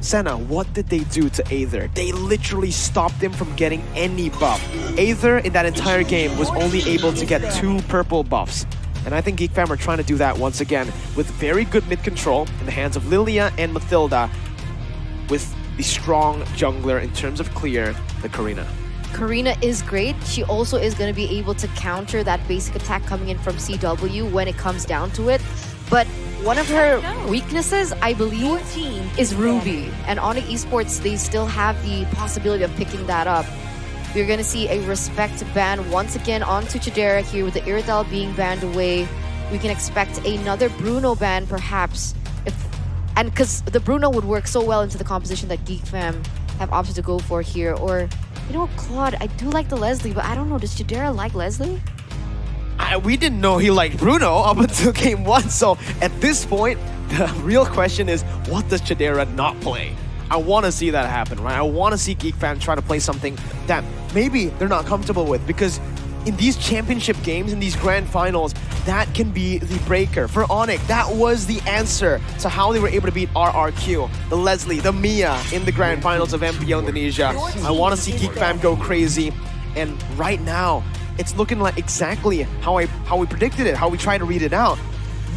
Senna, what did they do to Aether? They literally stopped him from getting any buff. Aether in that entire game was only able to get 2 purple buffs. And I think GeekFam are trying to do that once again with very good mid control in the hands of Lilia and Mathilda, with the strong jungler in terms of clear, the Karina. Karina is great. She also is going to be able to counter that basic attack coming in from CW when it comes down to it. But one of her weaknesses, I believe, is Ruby. And Onic Esports, they still have the possibility of picking that up. We're going to see a respect ban once again onto Chidera here with the Iridal being banned away. We can expect another Bruno ban perhaps. And because the Bruno would work so well into the composition that GeekFam have opted to go for here. Or, you know what, Claude, I do like the Leslie, but I don't know, does Chidera like Leslie? We didn't know he liked Bruno up until game 1, so at this point, the real question is, what does Chidera not play? I want to see that happen, right? I want to see GeekFam try to play something that maybe they're not comfortable with, because in these championship games, in these grand finals, that can be the breaker. For Onic, that was the answer to how they were able to beat RRQ, the Leslie, the Mia in the grand finals of MPL Indonesia. I want to see GeekFam go crazy, and right now, it's looking like exactly how we predicted it, how we tried to read it out.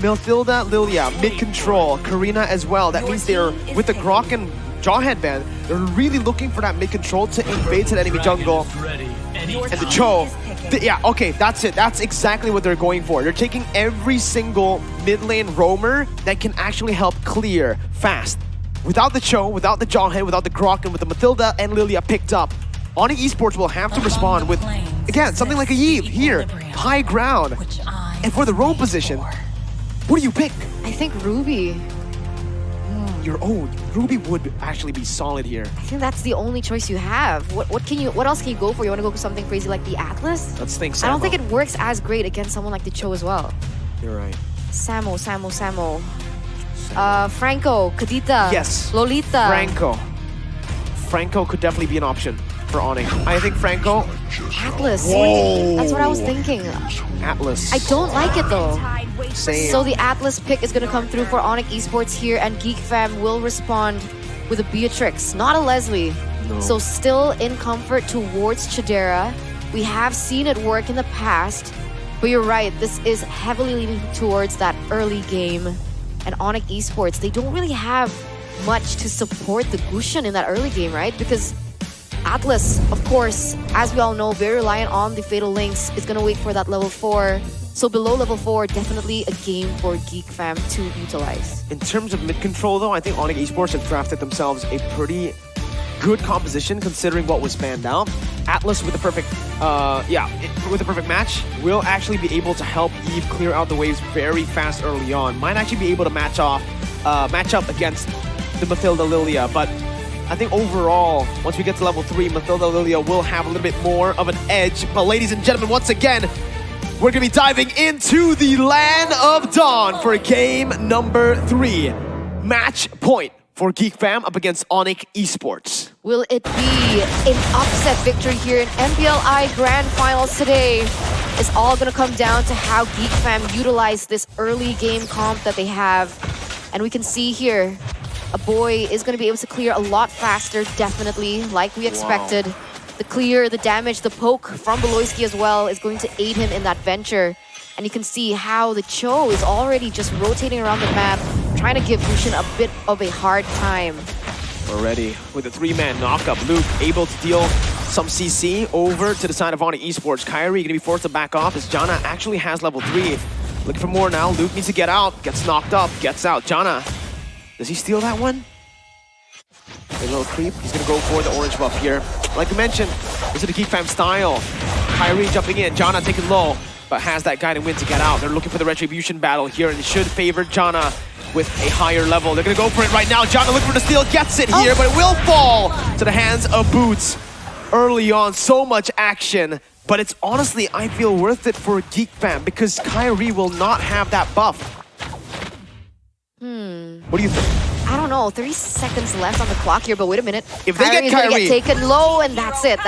Mathilda, Lilia, mid-control, Karina as well. That means they're, with the Grok and Jaw headband, they're really looking for that mid-control to invade to the enemy jungle. And the Cho, yeah, okay, that's it. That's exactly what they're going for. They're taking every single mid-lane roamer that can actually help clear fast. Without the Cho, without the Jawhead, without the Grok, and with the Mathilda and Lilia picked up, Onic Esports will have to respond with, again, something like a Yve here, high ground. And for the roam position, what do you pick? I think Ruby. Your own. Ruby would actually be solid here. I think that's the only choice you have. What else can you go for? You want to go for something crazy like the Atlas? Let's think Samo. I don't think it works as great against someone like the Cho as well. You're right. Samo. Franco, Kadita. Yes. Lolita. Franco could definitely be an option for Onic. I think Franco. Atlas. Whoa. That's what I was thinking. Atlas. I don't like it though. Same. So the Atlas pick is going to come through for Onic Esports here, and GeekFam will respond with a Beatrix, not a Leslie. No. So still in comfort towards Chidera. We have seen it work in the past, but you're right, this is heavily leaning towards that early game. And Onic Esports, they don't really have much to support the Gushan in that early game, right? Because Atlas, of course, as we all know, very reliant on the Fatal Links, is going to wait for that level 4. So below level 4, definitely a game for GeekFam to utilize. In terms of mid-control though, I think Onic Esports have drafted themselves a pretty good composition considering what was banned out. Atlas with the perfect, with the perfect match will actually be able to help Yve clear out the waves very fast early on. Might actually be able to match up against the Mathilda Lilia, but I think overall, once we get to level 3, Mathilda Lilia will have a little bit more of an edge. But ladies and gentlemen, once again, we're going to be diving into the Land of Dawn for game number 3. Match point for GeekFam up against Onic Esports. Will it be an upset victory here in MPLI Grand Finals today? It's all going to come down to how GeekFam utilize this early game comp that they have. And we can see here, a boy is going to be able to clear a lot faster, definitely, like we expected. Wow. The clear, the damage, the poke from Beloyski as well is going to aid him in that venture. And you can see how the Cho is already just rotating around the map, trying to give Lucian a bit of a hard time. Already with a 3-man knockup, Luke able to deal some CC over to the side of Onic Esports. Kyrie gonna be forced to back off as Jana actually has level 3. Looking for more now. Luke needs to get out, gets knocked up, gets out. Jana, does he steal that one? A little creep. He's gonna go for the orange buff here. Like I mentioned, this is the GeekFam style. Kyrie jumping in, Jana taking low, but has that guiding wind to get out. They're looking for the retribution battle here, and it should favor Jana with a higher level. They're gonna go for it right now. Jana looking for the steal, gets it here, but it will fall to the hands of Boots. Early on, so much action, but it's honestly, I feel, worth it for GeekFam because Kyrie will not have that buff. What do you think? I don't know, 30 seconds left on the clock here, but wait a minute. If they get Kyrie, gonna get taken low, and that's it.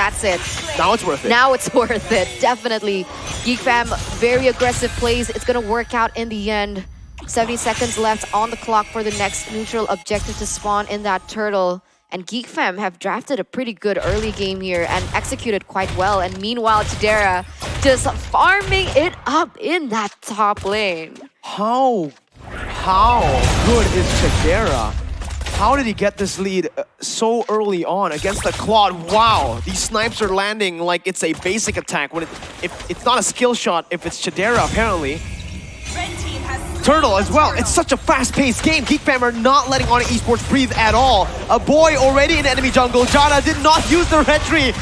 Now it's worth it. Now it's worth it, definitely. GeekFam, very aggressive plays. It's gonna work out in the end. 70 seconds left on the clock for the next neutral objective to spawn in that turtle. And GeekFam have drafted a pretty good early game here and executed quite well. And meanwhile, Chidera just farming it up in that top lane. How good is Chidera? How did he get this lead so early on against the Claude? Wow, these snipes are landing like it's a basic attack. When if it's not a skill shot, if it's Chidera apparently. Turtle as well. It's such a fast-paced game. GeekFam are not letting Onic Esports breathe at all. A boy already in enemy jungle. Jana did not use the retry.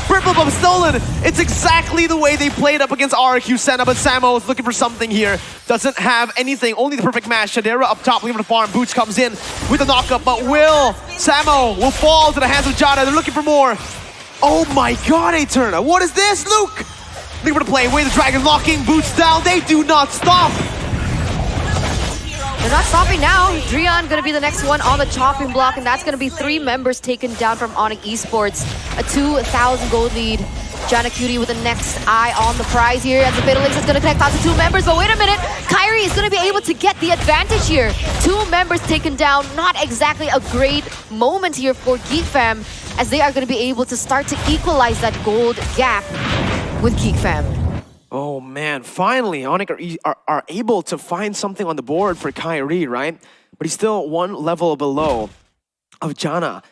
Purple Bomb stolen. It's exactly the way they played up against RQ Senna, but Samo is looking for something here. Doesn't have anything, only the perfect match. Chidera up top, leaving the farm. Boots comes in with a knockup, but Samo will fall to the hands of Jana. They're looking for more. Oh my god, Eterna. What is this, Luke? Looking for the play, away the dragon, locking Boots down. They do not stop. They're not stopping now. Drian gonna be the next one on the chopping block, and that's gonna be 3 members taken down from Onic Esports. A 2,000 gold lead. Jana Cutie with the next eye on the prize here as the Fatal Links is gonna connect out to 2 members. But wait a minute, Kyrie is gonna be able to get the advantage here. 2 members taken down. Not exactly a great moment here for GeekFam, as they are gonna be able to start to equalize that gold gap with GeekFam. Oh man, finally Onic are able to find something on the board for Kyrie, right? But he's still 1 level below of Jana.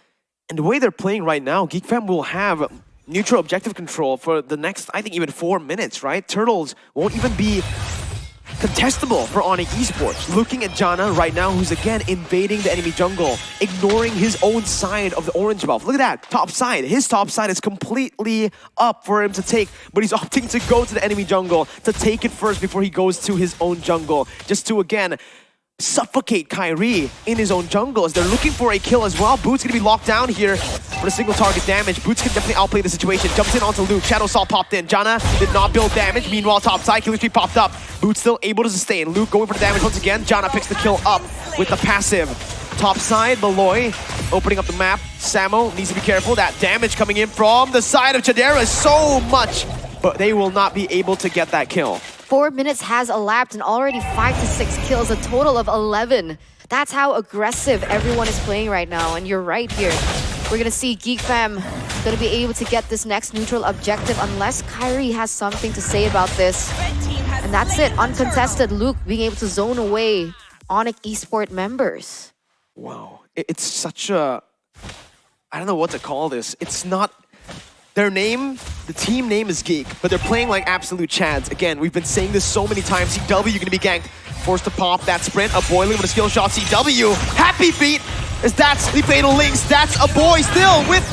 And the way they're playing right now, GeekFam will have neutral objective control for the next, I think, even 4 minutes, right? Turtles won't even be contestable for Onic Esports. Looking at Jana right now, who's again invading the enemy jungle, ignoring his own side of the orange buff. Look at that, top side. His top side is completely up for him to take, but he's opting to go to the enemy jungle to take it first before he goes to his own jungle, just to again suffocate Kyrie in his own jungle as they're looking for a kill as well. Boots gonna be locked down here for the single target damage. Boots can definitely outplay the situation. Jumps in onto Luke. Shadow Saw popped in. Jana did not build damage. Meanwhile, top side, Killer Street popped up. Boots still able to sustain. Luke going for the damage once again. Jana picks the kill up with the passive. Top side, Malloy opening up the map. Samo needs to be careful. That damage coming in from the side of Chidera is so much, but they will not be able to get that kill. 4 minutes has elapsed and already 5 to 6 kills, a total of 11. That's how aggressive everyone is playing right now, and you're right here. We're gonna see GeekFam gonna be able to get this next neutral objective unless Kyrie has something to say about this. And that's it, uncontested. Luke being able to zone away Onic Esports members. Wow, it's such a, I don't know what to call this. It's not, their name, the team name is Geek, but they're playing like absolute chads. Again, we've been saying this so many times. CW gonna be ganked, forced to pop that sprint. A boy with a skill shot. CW, happy feet, as that's the Fatal Links. That's a boy still with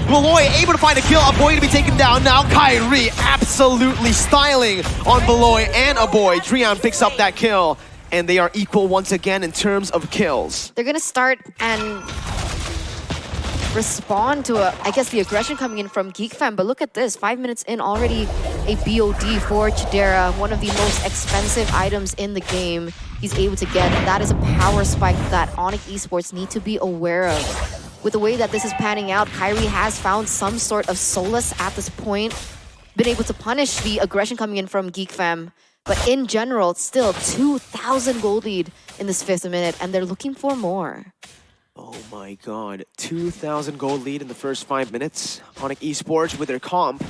Beloy, able to find a kill. A boy to be taken down now. Kyrie absolutely styling on Beloy and a boy. Drian picks up that kill, and they are equal once again in terms of kills. They're gonna start and respond to, I guess, the aggression coming in from GeekFam. But look at this, 5 minutes in, already a BOD for Chidera, one of the most expensive items in the game he's able to get. And that is a power spike that Onic Esports need to be aware of. With the way that this is panning out, Kyrie has found some sort of solace at this point, been able to punish the aggression coming in from GeekFam. But in general, it's still 2,000 gold lead in this 5th minute, and they're looking for more. Oh my god, 2,000 gold lead in the first 5 minutes. Onic Esports with their comp.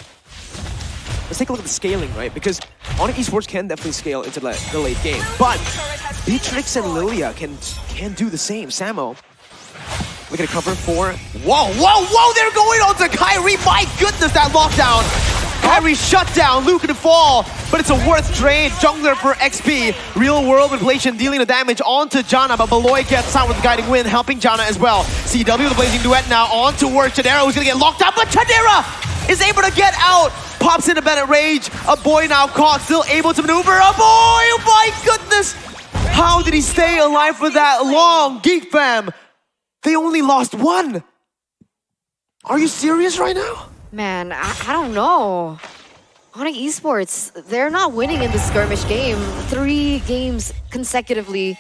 Let's take a look at the scaling, right? Because Onic Esports can definitely scale into the late game. But Beatrix and Lilia can do the same. Samo, look at a cover for... Whoa! They're going on to Kyrie! My goodness, that lockdown! Kyrie shut down, Luke to fall, but it's a worth trade. Jungler for XP. Real world inflation dealing the damage onto Jana, but Beloy gets out with the guiding wind, helping Jana as well. CW, the blazing duet now on towards Chidera, who's gonna get locked up, but Chidera is able to get out. Pops into Bennett Rage. A boy now caught, still able to maneuver. A boy, oh my goodness! How did he stay alive for that long? GeekFam, they only lost 1. Are you serious right now? Man, I don't know. Onic Esports, they're not winning in this skirmish game. 3 games consecutively.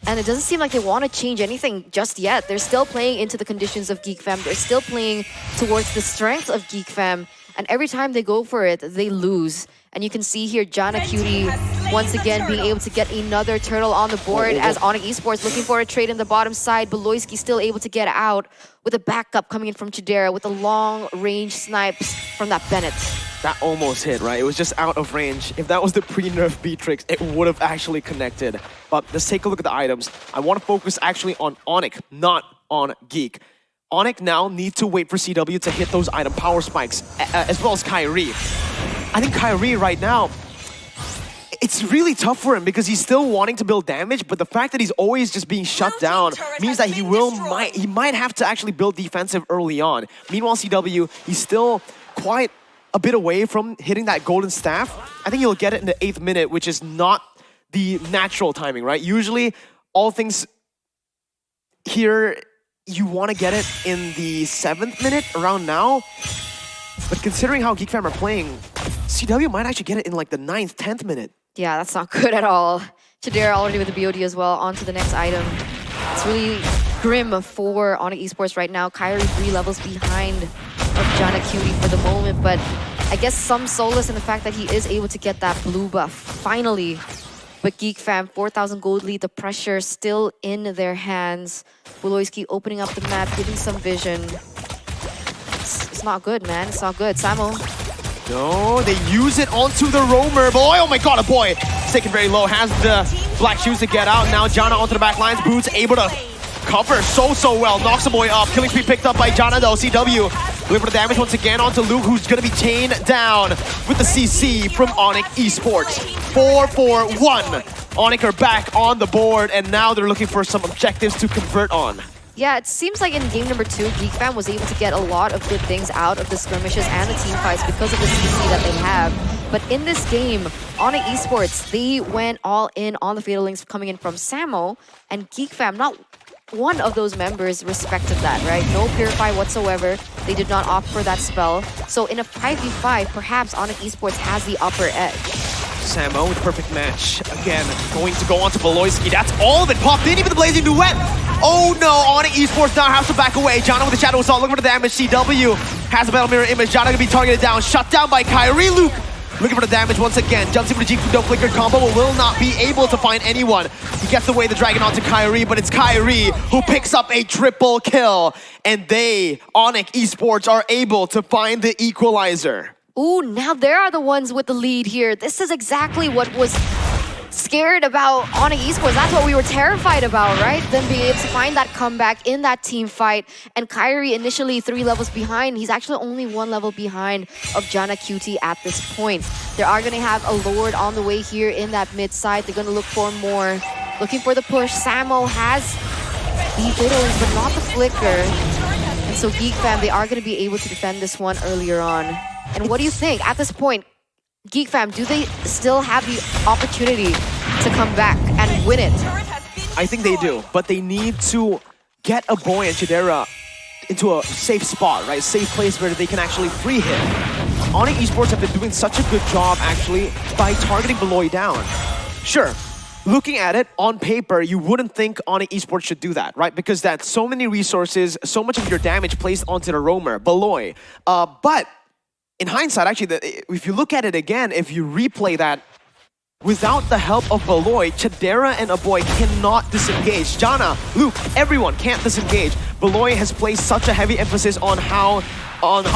And it doesn't seem like they want to change anything just yet. They're still playing into the conditions of GeekFam. They're still playing towards the strength of GeekFam. And every time they go for it, they lose. And you can see here, Jana Cutie once again being able to get another turtle on the board as Onic Esports looking for a trade in the bottom side. Beloyski still able to get out with a backup coming in from Chidera with a long-range snipes from that Bennett. That almost hit, right? It was just out of range. If that was the pre-nerf Beatrix, it would have actually connected. But let's take a look at the items. I want to focus actually on Onic, not on Geek. Onic now need to wait for CW to hit those item power spikes, as well as Kyrie. I think Kyrie right now, it's really tough for him because he's still wanting to build damage, but the fact that he's always just being shut down means that he might have to actually build defensive early on. Meanwhile, CW, he's still quite a bit away from hitting that golden staff. I think he'll get it in the 8th minute, which is not the natural timing, right? Usually, all things here, you want to get it in the 7th minute around now. But considering how GeekFam are playing, CW might actually get it in like the 9th, 10th minute. Yeah, that's not good at all. Chidera already with the BOD as well. On to the next item. It's really grim for Onic Esports right now. Kyrie 3 levels behind of Jana Cutie for the moment, but I guess some solace in the fact that he is able to get that blue buff finally. But GeekFam, 4,000 gold lead, the pressure still in their hands. Beloyski opening up the map, giving some vision. It's not good, man. It's not good. Samo. No, they use it onto the roamer. Boy, oh my god, a boy. It's taken very low, has the black shoes to get out. Now Jana onto the back lines. Boots able to cover so well. Knocks the boy up. Killing spree picked up by Jana though. CW looking for the damage once again onto Luke, who's going to be chained down with the CC from Onic Esports. 4-4-1. Onic are back on the board, and now they're looking for some objectives to convert on. Yeah, it seems like in game number 2, GeekFam was able to get a lot of good things out of the skirmishes and the team fights because of the CC that they have. But in this game, Onic Esports, they went all in on the Fatal Links coming in from Samo, and GeekFam, not one of those members respected that, right? No Purify whatsoever. They did not opt for that spell. So in a 5v5, perhaps Onic Esports has the upper edge. Samo with perfect match. Again, going to go on to Beloyski. That's all of it. Popped in, even the Blazing Duet. Oh no, Onic Esports now has to back away. Jana with the Shadow Assault, looking for the damage. CW has a Battle Mirror image. Jana gonna be targeted down. Shut down by Kyrie. Luke looking for the damage once again. Jumps in for the G2 flickered combo, will not be able to find anyone. He gets away the dragon onto Kyrie, but it's Kyrie who picks up a triple kill. And they, Onic Esports, are able to find the equalizer. Ooh, now they are the ones with the lead here. This is exactly what was scared about Onic Esports. That's what we were terrified about, right? Them being able to find that comeback in that team fight. And Kyrie initially 3 levels behind. He's actually only 1 level behind of Jana Cutie at this point. They are going to have a Lord on the way here in that mid side. They're going to look for more. Looking for the push. Samo has the Fiddles, but not the Flicker. And so GeekFam, they are going to be able to defend this one earlier on. And what do you think? At this point, GeekFam, do they still have the opportunity to come back and win it? I think they do, but they need to get a boy and Chidera into a safe spot, right? Safe place where they can actually free hit. Onic Esports have been doing such a good job, actually, by targeting Beloy down. Sure, looking at it, on paper, you wouldn't think Onic Esports should do that, right? Because that's so many resources, so much of your damage placed onto the roamer, Beloy. But in hindsight, actually, if you look at it again, if you replay that, without the help of Beloy, Chidera and Aboy cannot disengage. Jana, Luke, everyone can't disengage. Beloy has placed such a heavy emphasis on how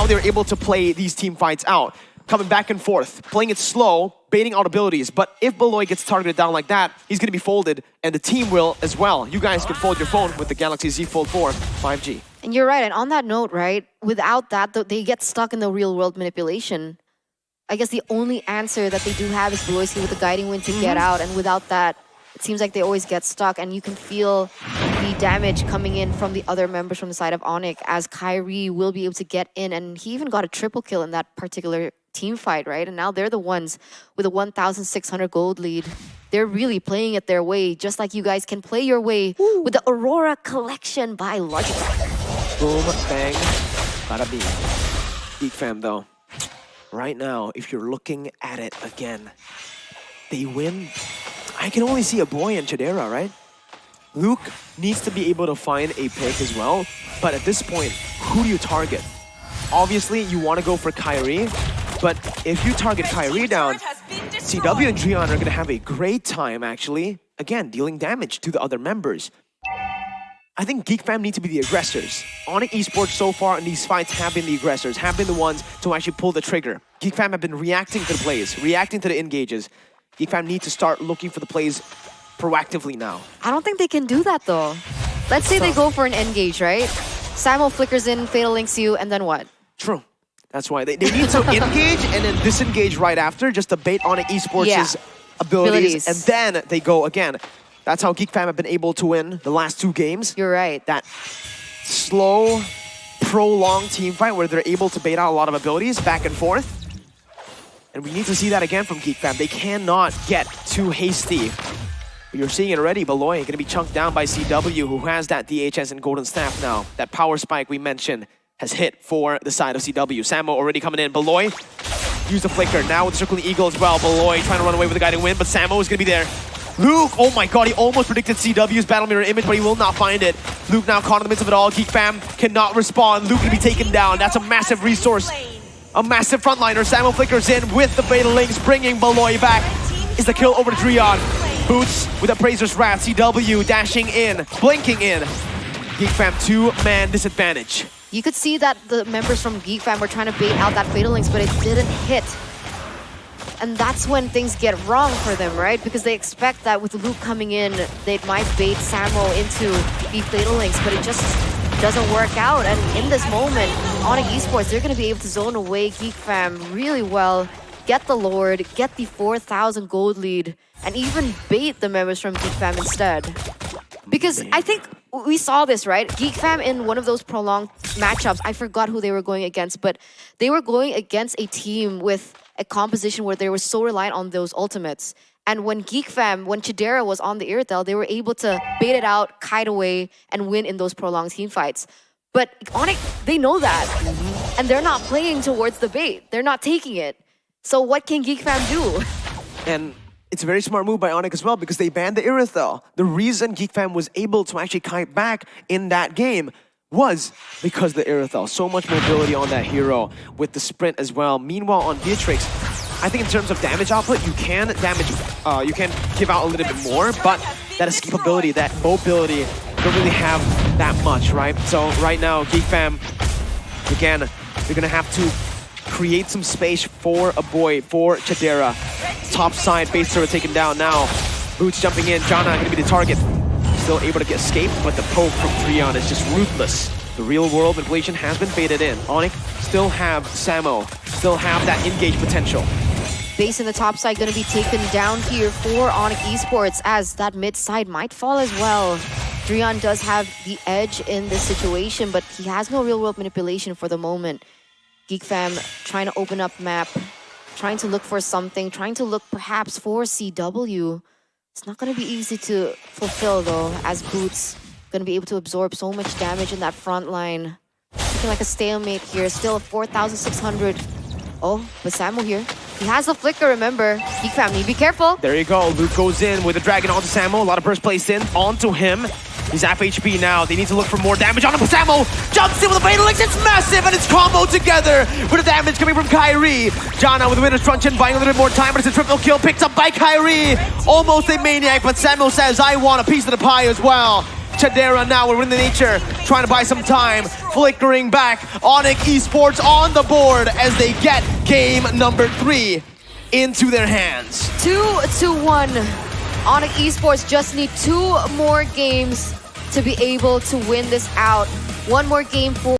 they're able to play these team fights out. Coming back and forth, playing it slow, baiting out abilities. But if Beloy gets targeted down like that, he's going to be folded, and the team will as well. You guys can fold your phone with the Galaxy Z Fold 4 5G. And you're right, and on that note, right, without that, they get stuck in the real-world manipulation. I guess the only answer that they do have is Beloyski with the Guiding Wind to get out, and without that, it seems like they always get stuck, and you can feel the damage coming in from the other members from the side of Onic, as Kyrie will be able to get in, and he even got a triple kill in that particular team fight, right? And now they're the ones with a 1,600 gold lead. They're really playing it their way, just like you guys can play your way with the Aurora Collection by Logitech. Boom, bang, bada bing. GeekFam though, right now, if you're looking at it again, they win. I can only see a boy and Chidera, right? Luke needs to be able to find a pick as well, but at this point, who do you target? Obviously, you want to go for Kyrie, but if you target Kyrie down, CW and Drion are going to have a great time, actually. Again, dealing damage to the other members. I think GeekFam need to be the aggressors. Onic Esports so far in these fights have been the aggressors, have been the ones to actually pull the trigger. GeekFam have been reacting to the plays, reacting to the engages. GeekFam need to start looking for the plays proactively now. I don't think they can do that though. Let's say they go for an engage, right? Samo flickers in, Fatal Links you, and then what? True. That's why they need to engage and then disengage right after, just to bait Onic Esports' abilities, and then they go again. That's how GeekFam have been able to win the last 2 games. You're right. That slow, prolonged team fight where they're able to bait out a lot of abilities back and forth. And we need to see that again from GeekFam. They cannot get too hasty. But you're seeing it already. Beloy going to be chunked down by CW, who has that DHS and Golden Staff now. That power spike we mentioned has hit for the side of CW. Samo already coming in. Beloy, use the flicker. Now with the Circling Eagle as well. Beloy trying to run away with the guiding wind, but Samo is going to be there. Luke, oh my god, he almost predicted CW's battle mirror image, but he will not find it. Luke now caught in the midst of it all. GeekFam cannot respond. Luke can be taken down. That's a massive resource. A massive frontliner. Samo flickers in with the Fatal Links, bringing Beloy back. Is the kill over to Drion. Boots with a Appraiser's Wrath. CW dashing in, blinking in. GeekFam 2-man disadvantage. You could see that the members from GeekFam were trying to bait out that Fatal Links, but it didn't hit. And that's when things get wrong for them, right? Because they expect that with Luke coming in, they might bait Samo into the Fatal Links, but it just doesn't work out. And in this moment, Onic Esports, they're going to be able to zone away GeekFam really well, get the Lord, get the 4,000 gold lead, and even bait the members from GeekFam instead. Because I think we saw this, right? GeekFam in one of those prolonged matchups, I forgot who they were going against, but they were going against a team with a composition where they were so reliant on those ultimates. And when GeekFam, when Chidera was on the Irithel, they were able to bait it out, kite away, and win in those prolonged team fights. But Onic, they know that. And they're not playing towards the bait. They're not taking it. So what can GeekFam do? And it's a very smart move by Onic as well, because they banned the Irithel. The reason GeekFam was able to actually kite back in that game was because the Irithel. So much mobility on that hero with the sprint as well. Meanwhile, on Beatrix, I think in terms of damage output, you can give out a little bit more, but that escapability, that mobility, don't really have that much, right? So right now, GeekFam, again, you're gonna have to create some space for a boy, for Chidera. Top side, base turret taken down now. Boots jumping in, Jana gonna be the target. Still able to get escape, but the poke from Drion is just ruthless. The real world manipulation has been baited in. Onic still have Samo, still have that engage potential. Base in the top side going to be taken down here for Onic Esports, as that mid side might fall as well. Drion does have the edge in this situation, but he has no real world manipulation for the moment. GeekFam trying to open up map, trying to look for something, trying to look perhaps for CW. It's not going to be easy to fulfill though, as Boots going to be able to absorb so much damage in that front line. Looking like a stalemate here, still 4,600. Oh, but Samo here. He has the flicker, remember. GeekFam need to be careful. There you go. Luke goes in with the dragon onto Samo. A lot of burst placed in onto him. He's half HP now. They need to look for more damage on him. Samo jumps in with a Fatal Links. It's massive, and it's combo together with the damage coming from Kyrie. Jana with the Winner's Truncheon, buying a little bit more time, but it's a triple kill picked up by Kyrie. Almost a maniac, but Samo says, I want a piece of the pie as well. Chidera now with the nature, trying to buy some time, flickering back. Onic Esports on the board as they get game number 3 into their hands. 2-1. Onic Esports just need 2 more games to be able to win this out. 1 more game for